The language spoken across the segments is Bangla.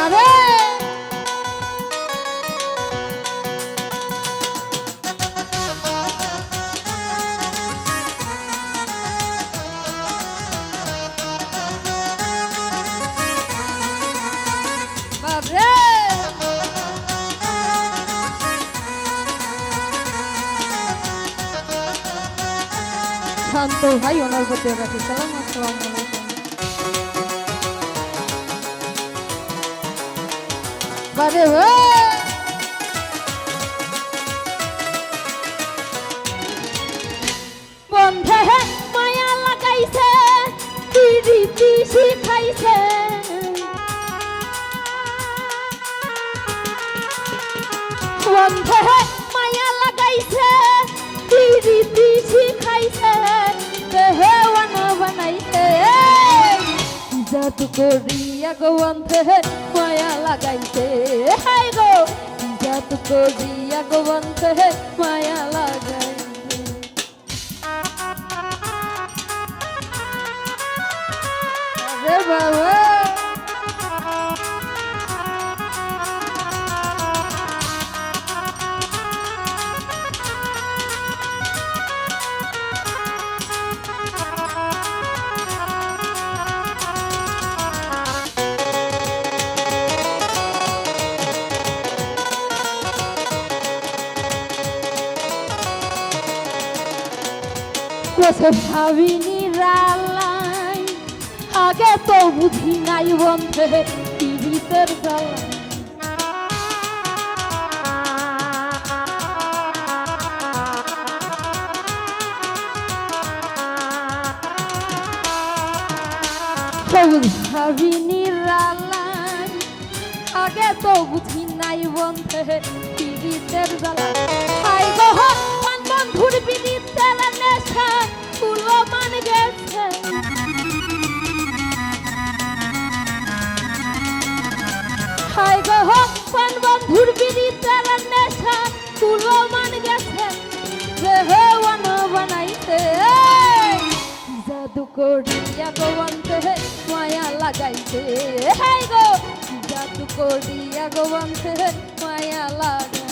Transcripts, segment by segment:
আরে বাবরে শান্ত ভাই ওনার প্রতি রাখি সালাম। আসসালামু আলাইকুম। বারে বন্ধে মায়া লাগাইছে রীতি শিখাইছে বন্ধে মায়া লাগাইছে রীতি শিখাইছে দেহওয়ান বানাইছে জাদু করিয়া গো বন্ধে মায়া লাগাইছে হাই গো জাদু করিয়া গো বন্ধে মায়া লাগাইছে। আরে বাবা ভাবিনি রালাই আগে তো বুঝি নাই বন্ধে পীড়িতের জ্বালা ভাবিনি রালাই আগে তো বুঝি নাই বন্ধে পীড়িতের জ্বালা হাই গো বন্ধুর পীড়িতের নেশা তুলো মান গেছে হাই গো বন্ধুর পীড়িতের নেশা তুলো মান গেছে দেহওয়ান বানাইছে জাদু করিয়া গো বন্ধে মায়া লাগাইছে হাই গো জাদু করিয়া গো বন্ধে মায়া লাগাইছে।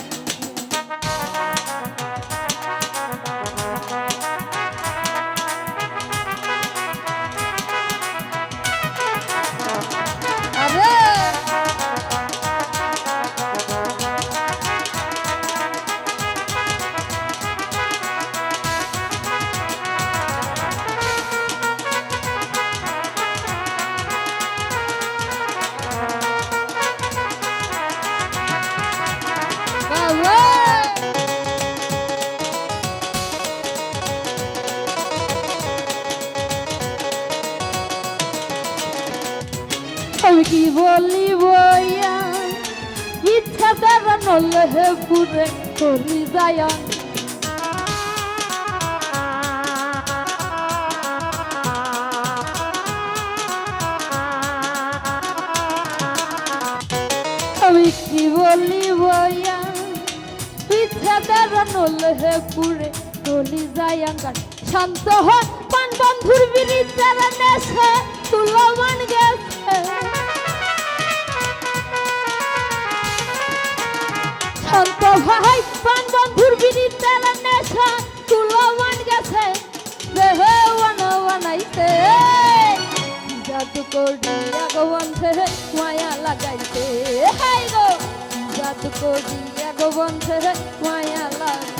আমি কি বলি বইয়া ইচ্ছা দ্বারা নলে হে পুরে করি যায় আমি কি বলি বইয়া ইচ্ছা দ্বারা নলে হে পুরে করি যায় শান্ত হয় পান বন্ধুর বিরিদ্দার নেশে তুলো মান গেছে শান্ত ভাই পান বন্ধুর বিরিদ্দার নেশা তুলো মান গেছে দেহওয়ান বানাইছে জাদু করিয়া গো বন্ধে মায়া লাগাইছে হাই গো জাদু করিয়া গো বন্ধে মায়া লাগাইছে।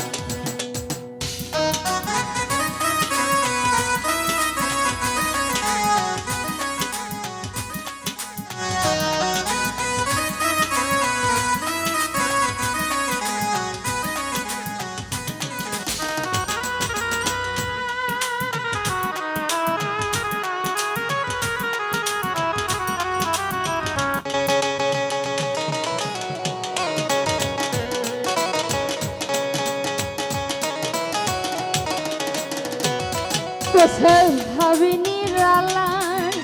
ভাবিনি রালাই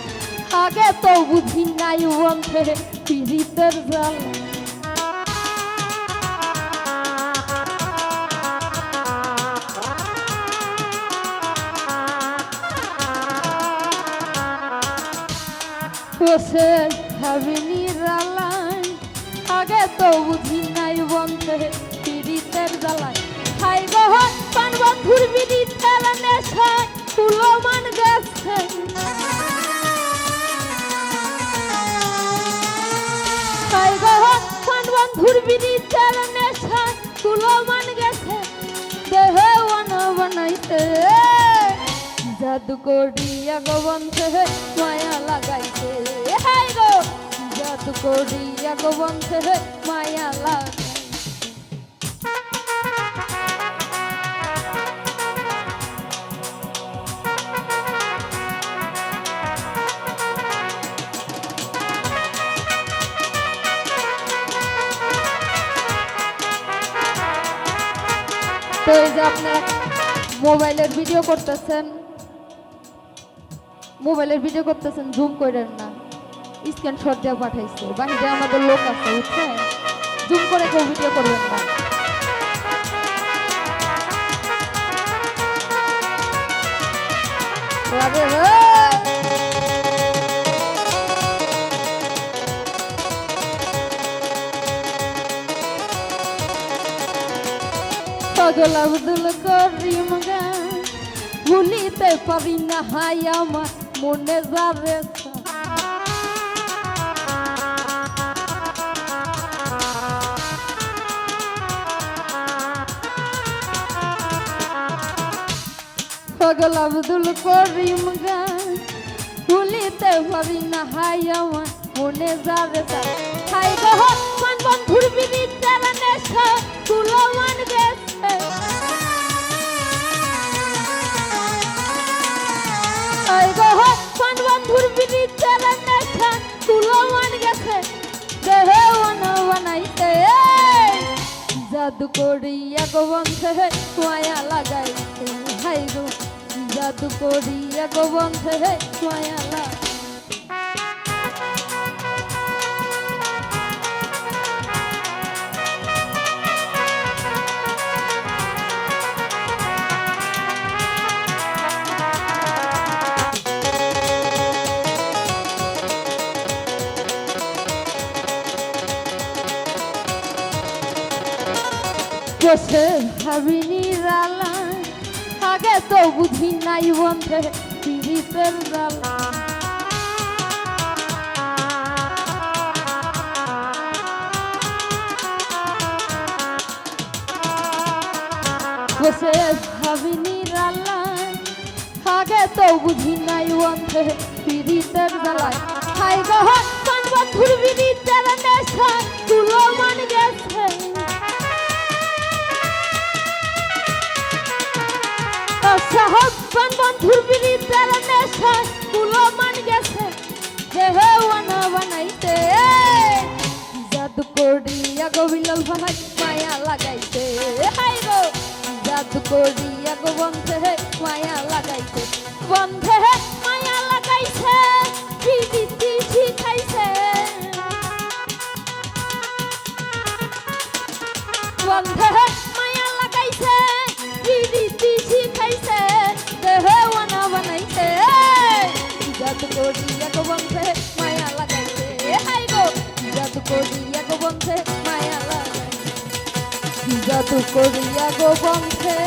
আগে তো বুঝি নাই বন্ধে পীড়িতের জ্বালা ভাবি নিরালায় আগে তো বুঝি নাই বন্ধে পিড়িতের জ্বালায় হাই গো পান বন্ধুর বিড়িতের নেশায় তুলো মান গেছে হাই গো পান বন্ধুর বিড়িতের নেশায় তুলো মান গেছে দেহে ওয়ানা বানাইতে জাদু করিয়া গো বন্ধে মায়া লাগাইছে হাই গো জাদু করিয়া গো বন্ধে মায়া লাগাইছে তো এই যে আপনারা মোবাইলের ভিডিও করতেছেন জুম করেন না স্ক্রিনশট দিয়ে পাঠাইছে বাহিরে আমাদের লোক আছে বুঝছেন জুম করে কেউ ভিডিও করবেন না আরে পাগল আব্দুল করিম গান ভুলিতে পারি না হাই আমার মনে যাবে পাগল আব্দুল করিম গান ভুলিতে পারি না হাই আমার মনে যাবে হাই গো মান বন্ধুর বিড়িতের নেশা তুলো মান গেছে হাই গো মান বন্ধুর বিড়িতের নেশা তুলো মান গেছে দেহে ওয়ানা বানাইতে জাদু করিয়া গো বন্ধে মায়া লাগাইছে হাই গো জাদু করিয়া গো বন্ধে মায়া লাগাইছে বসে ভাবি নিরালায় আগে তো বুঝি নাই বন্ধে পিড়িতের জ্বালা বসে ভাবি নিরালায় আগে তো বুঝি নাই বন্ধে পিড়িতের জ্বালায় হাই গো পান বন্ধুর বিড়িতের নেশায় তুলো মান গেছে পান বন্ধুর বিড়িতের নেশায় তুলো মান গেছে দেহে ওয়ানা বানাইতে জাদু করিয়া গো বিলাল ভাই মায়া লাগাইতে হাই গো জাদু করিয়া গো বন্ধে মায়া লাগাইতে বন্ধে মায়া লাগাইছে বিড়িতি শিখাইছে বন্ধে মায়া লাগাইছে বিড়িতি শিখাইছে দেহে ওয়ানা বানাইছে জাদু করিয়া গো বন্ধে মায়া লাগাইছে হাই গো জাদু করিয়া গো বন্ধে মায়া লাগাইছে জাদু করিয়া গো বন্ধে